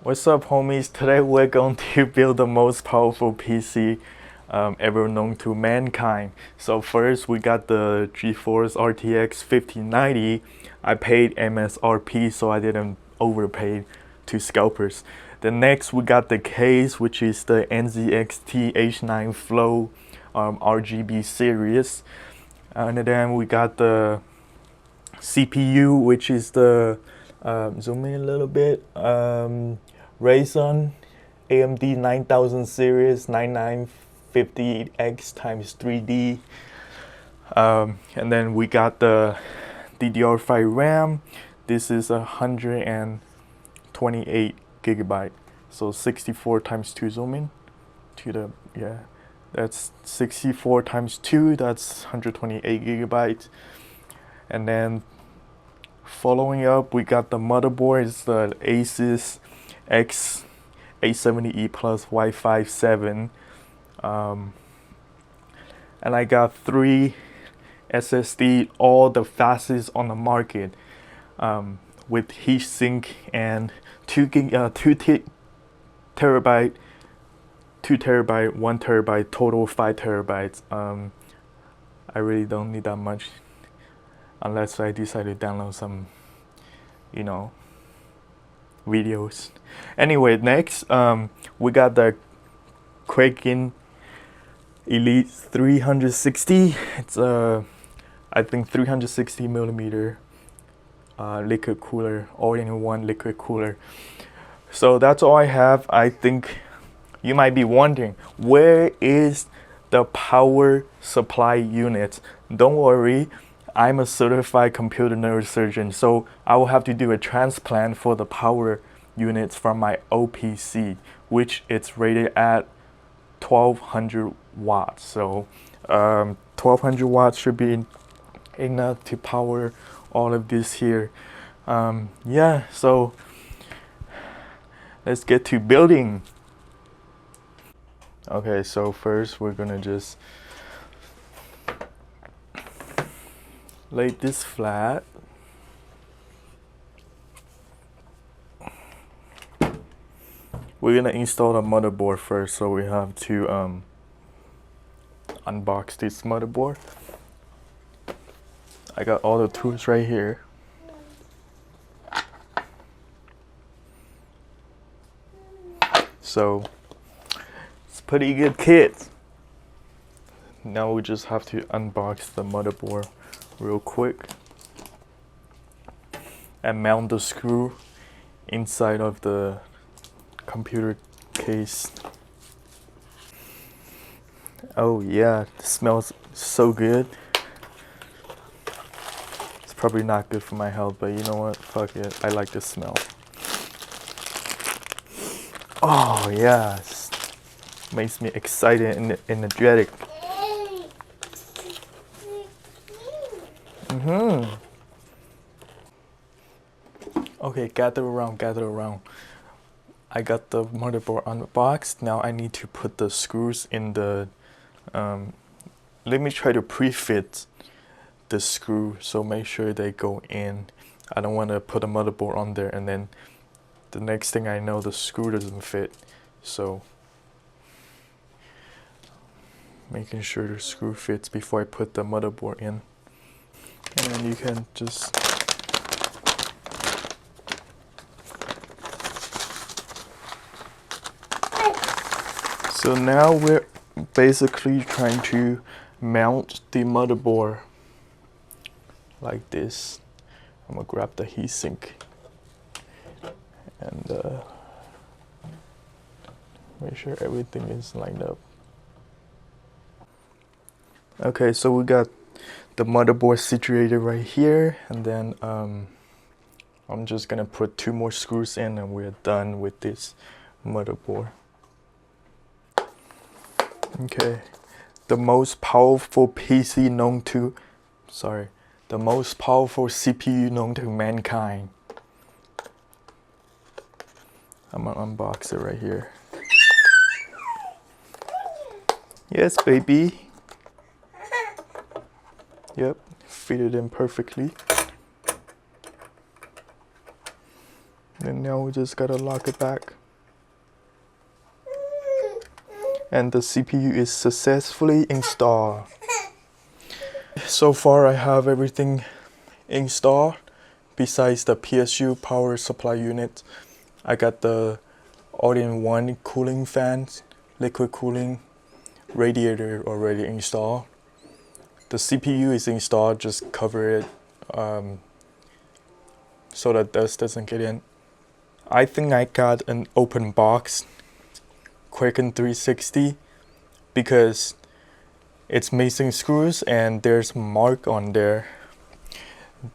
What's up, homies? Today we're going to build the most powerful PC ever known to mankind. So first we got the GeForce RTX 5090. I paid MSRP, so I didn't overpay to scalpers. Then next we got the case, which is the NZXT H9 Flow RGB series. And then we got the CPU, which is the zoom in a little bit. Ryzen AMD 9000 series 9950X times 3D. And then we got the DDR5 RAM. This is 128 gigabyte. So 64 times 2 zoom in to the, yeah, that's 64 times 2, that's 128 gigabytes. And then following up, we got the motherboard. It's the Asus X870E Plus Wi-Fi 7. And I got 3 SSD, all the fastest on the market, with heatsink and 2 terabyte, 1 terabyte, total 5 terabytes. I really don't need that much unless I decide to download some, videos. Anyway, next, we got the Kraken Elite 360. It's I think 360 millimeter liquid cooler, all-in-one liquid cooler. So that's all I have. I think you might be wondering, where is the power supply unit? Don't worry, I'm a certified computer neurosurgeon, so I will have to do a transplant for the power units from my OPC, which it's rated at 1200 watts. So 1200 watts should be enough to power all of this here. Yeah, so let's get to building. Okay, so first we're gonna just lay this flat. We're gonna install the motherboard first, so we have to unbox this motherboard. I got all the tools right here. So it's pretty good kit. Now we just have to unbox the motherboard real quick and mount the screw inside of the computer case. Oh yeah, it smells so good. It's probably not good for my health, but you know what, fuck it, I like the smell. Oh yeah, it makes me excited and energetic. Okay, gather around, gather around. I got the motherboard unboxed. Now I need to put the screws in the, let me try to pre-fit the screw, so make sure they go in. I don't want to put a motherboard on there and then the next thing I know the screw doesn't fit. So making sure the screw fits before I put the motherboard in. And then you can just so now we're basically trying to mount the motherboard like this. I'm gonna grab the heatsink and make sure everything is lined up. Okay, so we got the motherboard situated right here, and then I'm just gonna put 2 more screws in and we're done with this motherboard. Okay, the most powerful PC known to, the most powerful CPU known to mankind. I'm gonna unbox it right here. Yes, baby. Yep, fit it in perfectly. And now we just gotta lock it back. and the CPU is successfully installed. So far I have everything installed besides the PSU power supply unit. I got the all-in-one cooling fans, liquid cooling, radiator already installed. The CPU is installed, just cover it so that dust doesn't get in. I think I got an open box Quicken 360 because it's missing screws and there's a mark on there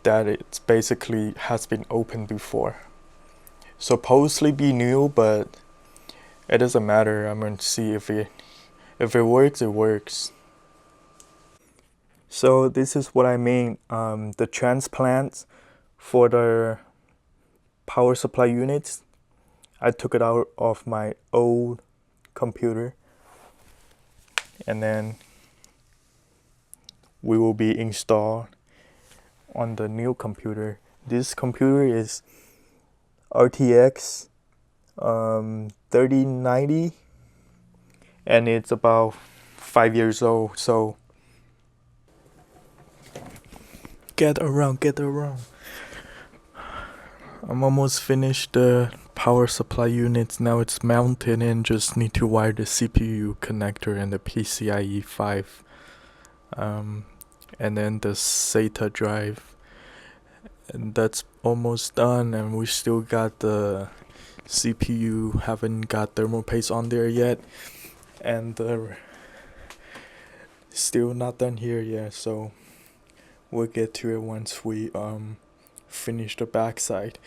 that it's basically has been opened before. Supposedly be new, but it doesn't matter. I'm going to see if it works, it works. So this is what I mean. The transplants for the power supply units, I took it out of my old computer, and then we will be installed on the new computer. This computer is RTX 3090, and it's about 5 years old. So get around. I'm almost finished the power supply units. Now it's mounted and just need to wire the CPU connector and the PCIe 5. And then the SATA drive. And that's almost done, and we still got the CPU, haven't got thermal paste on there yet. And still not done here yet, so we'll get to it once we finish the backside.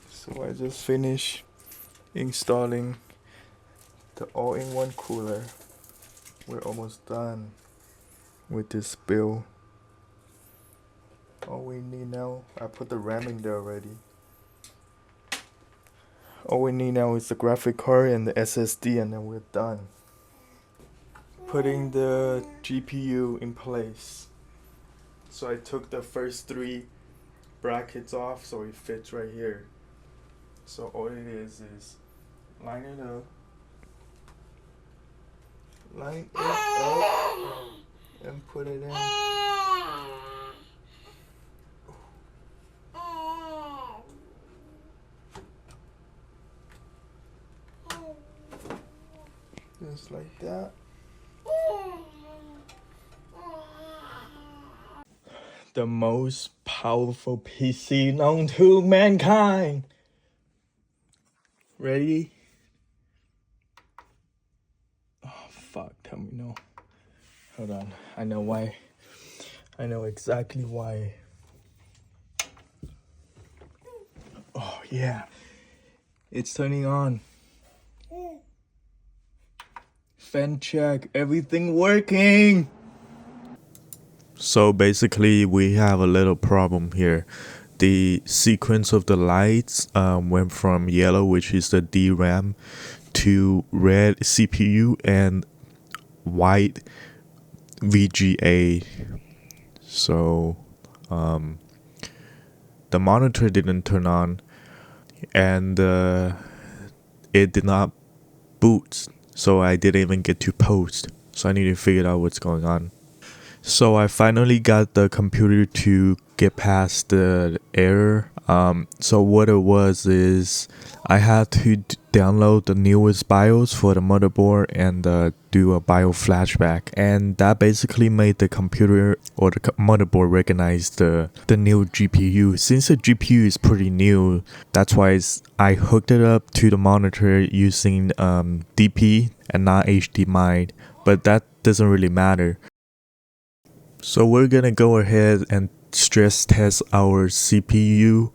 So I just finished installing the all-in-one cooler. We're almost done with this build. All we need now, I put the RAM in there already. All we need now is the graphic card and the SSD, and then we're done. Putting the GPU in place. So I took the first 3 brackets off so it fits right here. So all it is line it up, and put it in. Just like that. The most powerful PC known to mankind. Ready? Oh fuck, tell me no. Hold on, I know why. I know exactly why. Oh yeah, it's turning on. Fan check, everything working. So basically we have a little problem here. The sequence of the lights went from yellow, which is the DRAM, to red CPU and white VGA. So the monitor didn't turn on, and it did not boot. So I didn't even get to post. So I need to figure out what's going on. So I finally got the computer to get past the error. So what it was is I had to download the newest BIOS for the motherboard and do a BIOS flashback, and that basically made the computer or the motherboard recognize the new GPU. Since the GPU is pretty new, that's why I hooked it up to the monitor using DP and not HDMI, but that doesn't really matter. So we're gonna go ahead and stress test our CPU.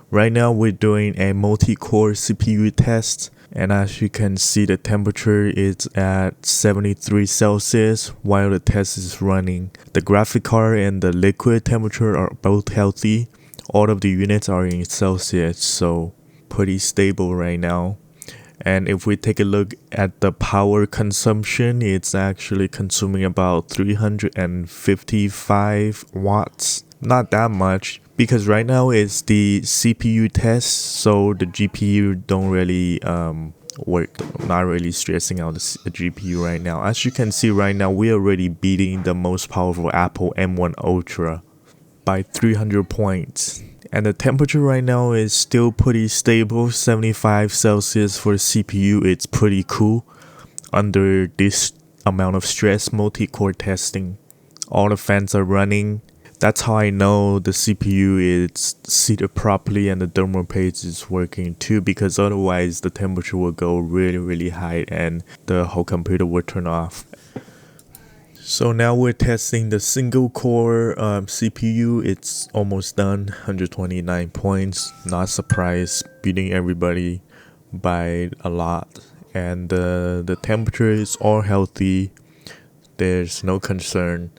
Right now we're doing a multi-core CPU test, and as you can see the temperature is at 73 Celsius while the test is running. The graphic card and the liquid temperature are both healthy. All of the units are in Celsius, so pretty stable right now. And if we take a look at the power consumption, it's actually consuming about 355 watts. Not that much, because right now it's the CPU test, so the GPU don't really not really stressing out the GPU right now. As you can see right now, we're already beating the most powerful Apple M1 Ultra by 300 points. And the temperature right now is still pretty stable, 75 Celsius for the CPU. It's pretty cool under this amount of stress. Multi-core testing, all the fans are running. That's how I know the CPU is seated properly and the thermal paste is working too, because otherwise the temperature will go really high and the whole computer will turn off. So now we're testing the single core CPU. It's almost done, 129 points. Not surprised, beating everybody by a lot. And the temperature is all healthy. There's no concern.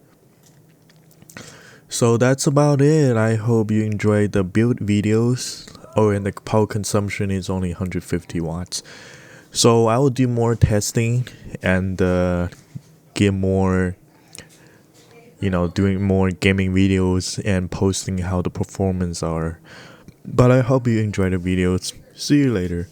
So that's about it. I hope you enjoyed the build videos. Oh, and the power consumption is only 150 watts. So I will do more testing and get more, doing more gaming videos and posting how the performance are. But I hope you enjoy the videos. See you later.